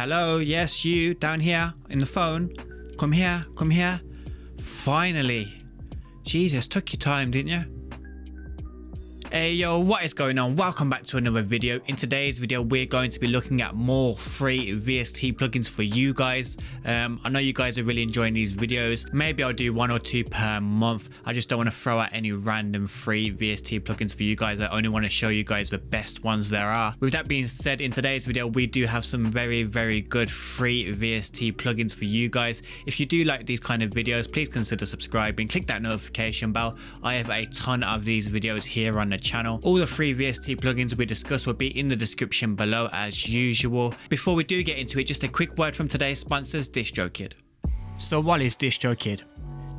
Hello, yes, you down here in the phone. Come here, come here. Finally. Jesus, took your time, didn't you? Hey yo, what is going on? Welcome back to another video. In today's video we're going to be looking at more free VST plugins for you guys. I know you guys are really enjoying these videos. Maybe I'll do 1 or 2 per month. I just don't want to throw out any random free VST plugins for you guys. I only want to show you guys the best ones there are. With that being said, in today's video we do have some very good free VST plugins for you guys. If you do like these kind of videos, please consider subscribing, click that notification bell. I have a ton of these videos here on the channel. All the free VST plugins we discuss will be in the description below as usual. Before we do get into it, just a quick word from today's sponsors, DistroKid. So what is DistroKid?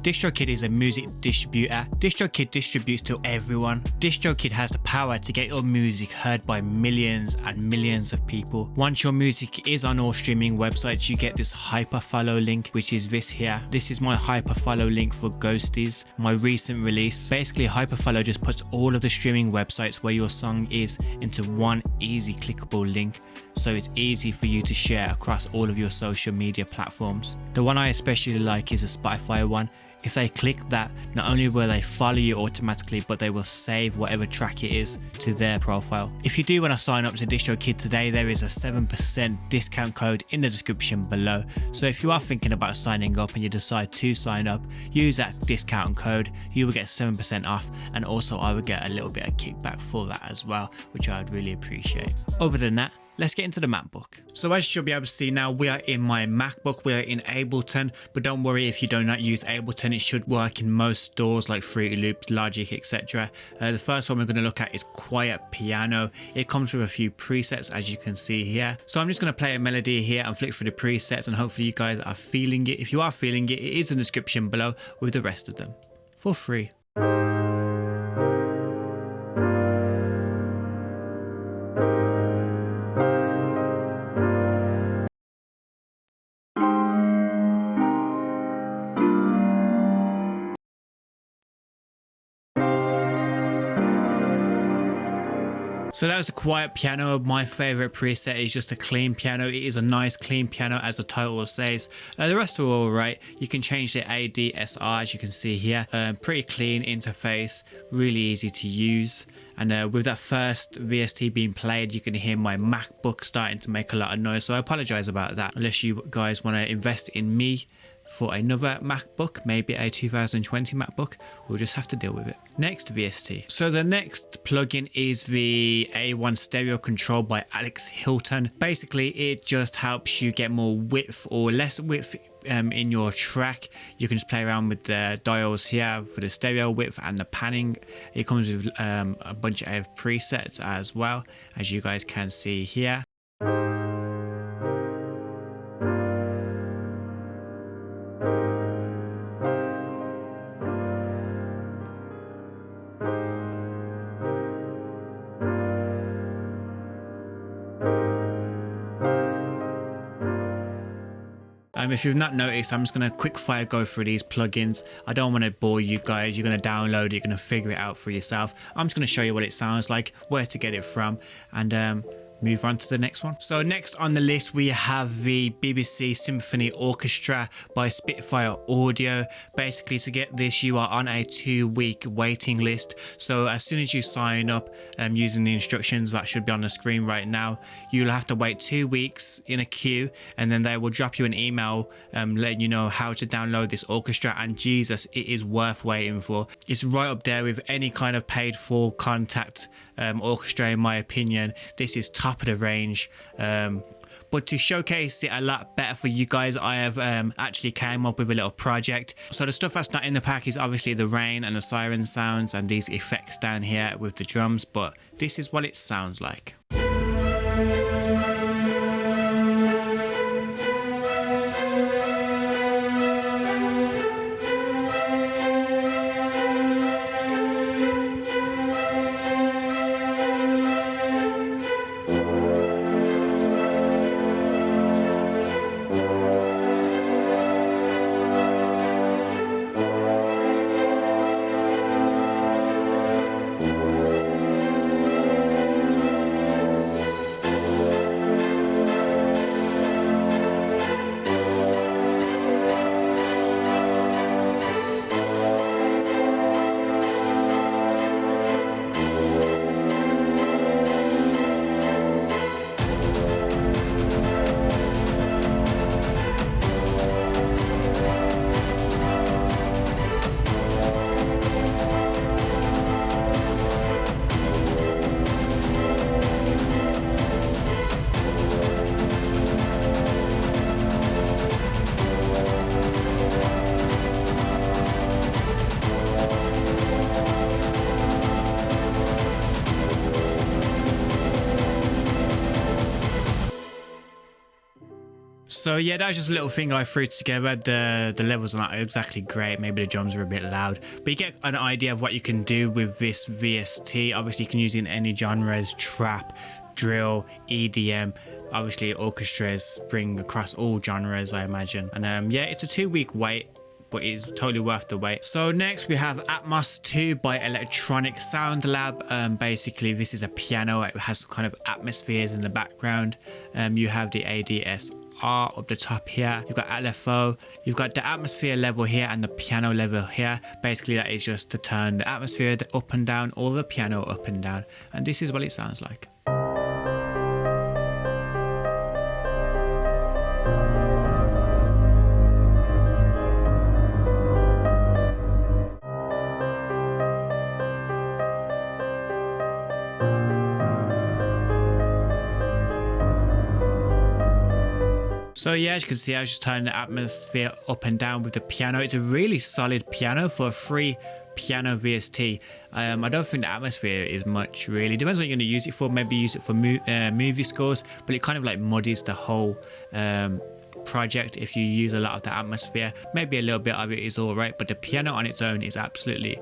DistroKid is a music distributor. DistroKid distributes to everyone. DistroKid has the power to get your music heard by millions and millions of people. Once your music is on all streaming websites, you get this hyperfollow link, which is this here. This is my hyperfollow link for Vsts, my recent release. Basically, hyperfollow just puts all of the streaming websites where your song is into one easy clickable link, so it's easy for you to share across all of your social media platforms. The one I especially like is the Spitfire one. If they click that, not only will they follow you automatically, but they will save whatever track it is to their profile. If you do want to sign up to DistroKid today, there is a 7% discount code in the description below. So if you are thinking about signing up and you decide to sign up, use that discount code. You will get 7% off, and also I will get a little bit of kickback for that as well, which I'd really appreciate. Other than that, let's get into the MacBook. So as you'll be able to see now, we are in my MacBook. We are in Ableton, but don't worry if you do not use Ableton. It should work in most stores like Fruity Loops, Logic, etc. The first one we're going to look at is Quiet Piano. It comes with a few presets, as you can see here. So I'm just going to play a melody here and flick through the presets, and hopefully you guys are feeling it. If you are feeling it, it is in the description below with the rest of them for free. So that was the Quiet Piano. My favorite preset is just a clean piano. It is a nice clean piano, as the title says. The rest are all right. You can change the ADSR, as you can see here. Pretty clean interface, really easy to use. And with that first VST being played, you can hear my MacBook starting to make a lot of noise. So I apologize about that. Unless you guys want to invest in me for another MacBook, maybe a 2020 MacBook, we'll just have to deal with it. Next, VST. So the next plugin is the A1 Stereo Control by Alex Hilton. Basically, it just helps you get more width or less width in your track. You can just play around with the dials here for the stereo width and the panning. It comes with a bunch of presets as well, as you guys can see here. If you've not noticed, I'm just going to quick fire go through these plugins. I don't want to bore you guys. You're going to download it, you're going to figure it out for yourself. I'm just going to show you what it sounds like, where to get it from, and move on to the next one. So next on the list we have the BBC Symphony Orchestra by Spitfire Audio. Basically, to get this you are on a 2-week waiting list. So as soon as you sign up using the instructions that should be on the screen right now, you'll have to wait 2 weeks in a queue, and then they will drop you an email letting you know how to download this orchestra. And Jesus, it is worth waiting for. It's right up there with any kind of paid for contact orchestra, in my opinion. This is top of the range. But to showcase it a lot better for you guys, I have actually came up with a little project. So the stuff that's not in the pack is obviously the rain and the siren sounds and these effects down here with the drums, but this is what it sounds like. So yeah, that was just a little thing I threw together. The levels are not exactly great. Maybe the drums are a bit loud, but you get an idea of what you can do with this VST. Obviously, you can use it in any genres: trap, drill, EDM. Obviously, orchestras spring across all genres, I imagine. And yeah, it's a 2-week wait, but it's totally worth the wait. So next we have Atmos 2 by Electronic Sound Lab. Basically, this is a piano. It has kind of atmospheres in the background. You have the ADSR up the top here. You've got LFO. You've got the atmosphere level here and the piano level here. Basically, that is just to turn the atmosphere up and down or the piano up and down. And this is what it sounds like. So yeah, as you can see, I was just turning the atmosphere up and down with the piano. It's a really solid piano for a free piano VST. I don't think the atmosphere is much really. Depends what you're going to use it for. Maybe use it for movie scores, but it kind of like muddies the whole project if you use a lot of the atmosphere. Maybe a little bit of it is all right, but the piano on its own is absolutely...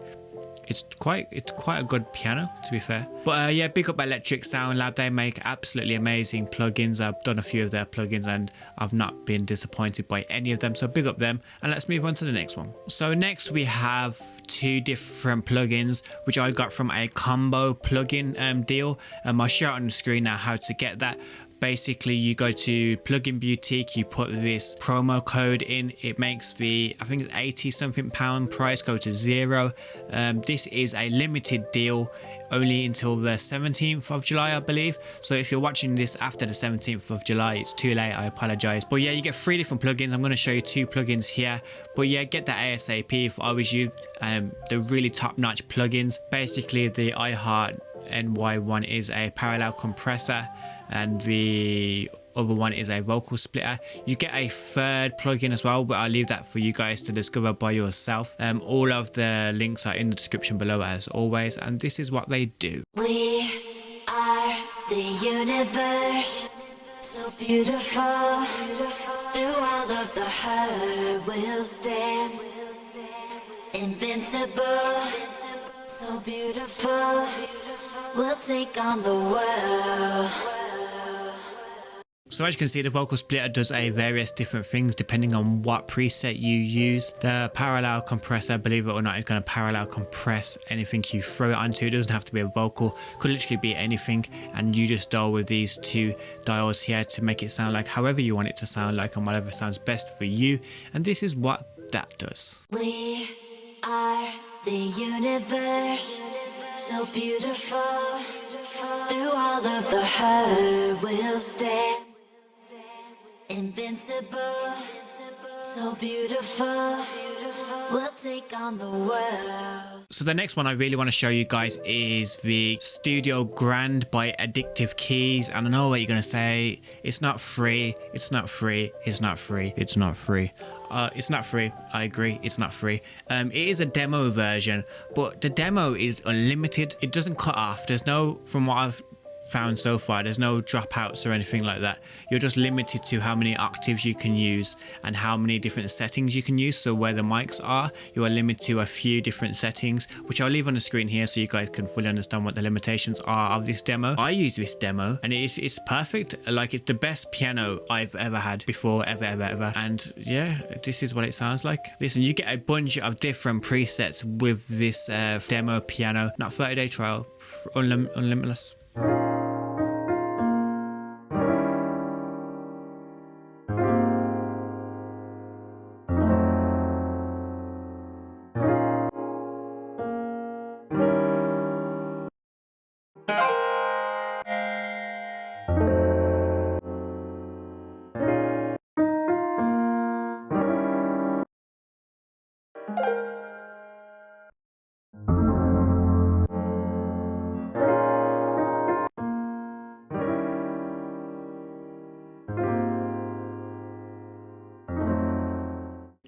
It's quite a good piano, to be fair. But yeah, big up Electric Sound Lab. They make absolutely amazing plugins. I've done a few of their plugins and I've not been disappointed by any of them. So big up them. And let's move on to the next one. So next we have 2 different plugins, which I got from a combo plugin deal. I'll show on the screen now how to get that. Basically, you go to Plugin Boutique, you put this promo code in, it makes the, I think it's 80 something pound price go to 0. This is a limited deal only until the 17th of July, I believe. So if you're watching this after the 17th of July, it's too late, I apologize. But yeah, you get 3 different plugins. I'm going to show you 2 plugins here. But yeah, get that ASAP if I was you. The really top-notch plugins. Basically, the iHeart NY one is a parallel compressor and the other one is a vocal splitter. You get a 3rd plugin as well, but I'll leave that for you guys to discover by yourself. All of the links are in the description below as always, and this is what they do. We are the universe, so beautiful. Through all of the hurt we'll stand, invincible, so beautiful. We'll take on the world. So as you can see, the vocal splitter does a various different things depending on what preset you use. The parallel compressor, believe it or not, is going to parallel compress anything you throw it onto. It doesn't have to be a vocal, could literally be anything, and you just dial with these 2 dials here to make it sound like however you want it to sound like and whatever sounds best for you. And this is what that does. We are the universe, so beautiful. Through all of the hurt we'll stand, invincible, so beautiful. We'll take on the world. So the next one I really want to show you guys is the Studio Grand by Addictive Keys. And I know what you're going to say. It's not free. It's not free. It's not free. It's not free. It's not free. I agree. It's not free. It is a demo version, but the demo is unlimited. It doesn't cut off. There's no, from what I've found so far, there's no dropouts or anything like that. You're just limited to how many octaves you can use and how many different settings you can use. So where the mics are, you are limited to a few different settings, which I'll leave on the screen here so you guys can fully understand what the limitations are of this demo. I use this demo and it's perfect. Like, it's the best piano I've ever had before, ever. And yeah, this is what it sounds like. Listen, you get a bunch of different presets with this demo piano. Not 30-day trial, unlimitless.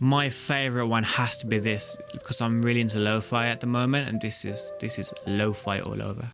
My favorite one has to be this, because I'm really into lo-fi at the moment, and this is lo-fi all over.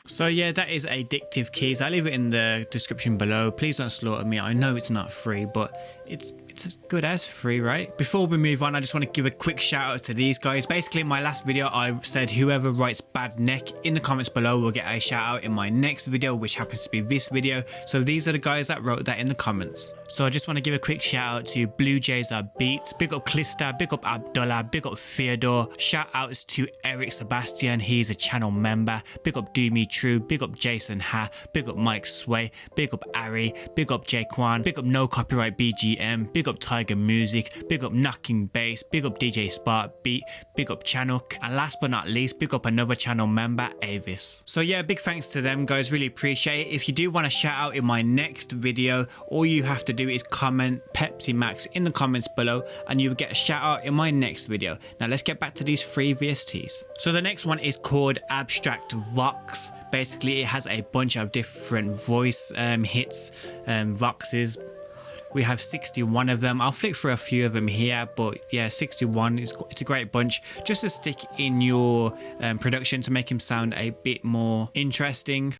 So yeah, that is Addictive Keys. I'll leave it in the description below. Please don't slaughter me. I know it's not free, but it's as good as free, right? Before we move on, I just want to give a quick shout out to these guys. Basically, in my last video, I've said whoever writes bad neck in the comments below will get a shout out in my next video, which happens to be this video. So these are the guys that wrote that in the comments. So I just want to give a quick shout out to Blue Jays Are Beats, big up Clista, big up Abdullah, big up Theodore. Shout outs to Eric Sebastian, he's a channel member. Big up Do Me True, big up Jason Ha, big up Mike Sway, big up Ari, big up Jaquan, big up No Copyright BGM, big up Tiger Music, big up Knocking Bass, big up DJ Spark Beat, big up Chanook, and last but not least, big up another channel member, Avis. So yeah, big thanks to them guys, really appreciate it. If you do want a shout out in my next video, all you have to do is comment Pepsi Max in the comments below and you will get a shout out in my next video. Now let's get back to these free VSTs. So the next one is called Abstract Vox. Basically it has a bunch of different voice hits, voxes. We have 61 of them. I'll flick through a few of them here, but yeah, 61 it's a great bunch just to stick in your production to make him sound a bit more interesting.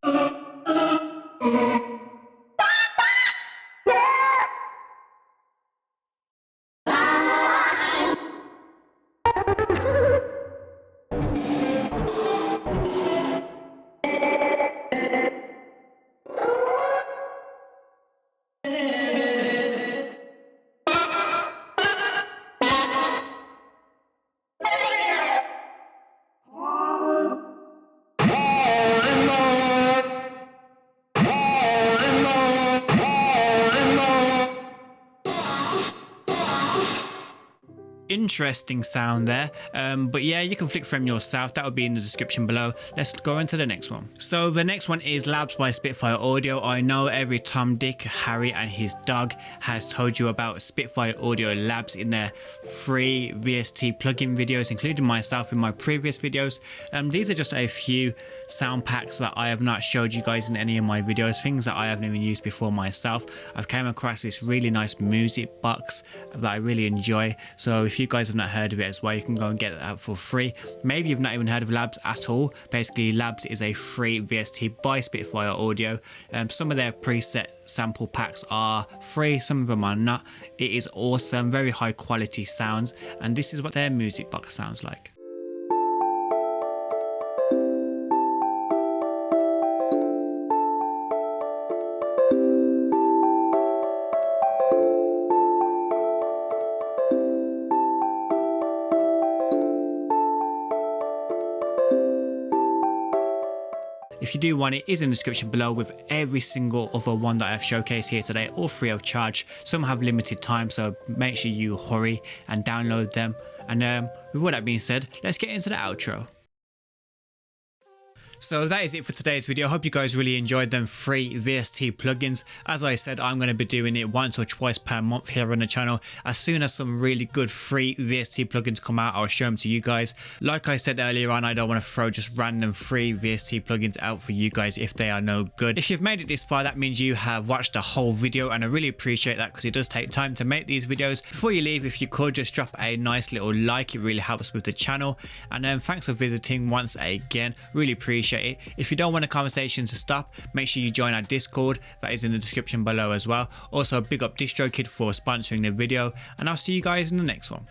Interesting sound there, but yeah, you can flick from yourself. That will be in the description below. Let's go into the next one. So the next one is Labs by Spitfire Audio. I know every Tom, Dick, Harry and his dog has told you about Spitfire Audio Labs in their free VST plugin videos, including myself in my previous videos. These are just a few sound packs that I have not showed you guys in any of my videos, things that I haven't even used before myself. I've came across this really nice music box that I really enjoy, so if you guys have not heard of it as well, you can go and get that for free. Maybe you've not even heard of Labs at all. Basically Labs is a free VST by Spitfire Audio. Some of their preset sample packs are free, some of them are not. It is awesome, very high quality sounds, and this is what their music box sounds like. If you do want it, is in the description below with every single other one that I've showcased here today, all free of charge. Some have limited time, so make sure you hurry and download them. And with all that being said, let's get into the outro. So that is it for today's video. I hope you guys really enjoyed them free VST plugins. As I said, I'm going to be doing it once or twice per month here on the channel. As soon as some really good free VST plugins come out, I'll show them to you guys. Like I said earlier on, I don't want to throw just random free VST plugins out for you guys if they are no good. If you've made it this far, that means you have watched the whole video, and I really appreciate that because it does take time to make these videos. Before you leave, if you could just drop a nice little like, it really helps with the channel. And thanks for visiting once again, really appreciate it. If you don't want a conversation to stop, make sure you join our Discord, that is in the description below as well. Also big up DistroKid for sponsoring the video, and I'll see you guys in the next one.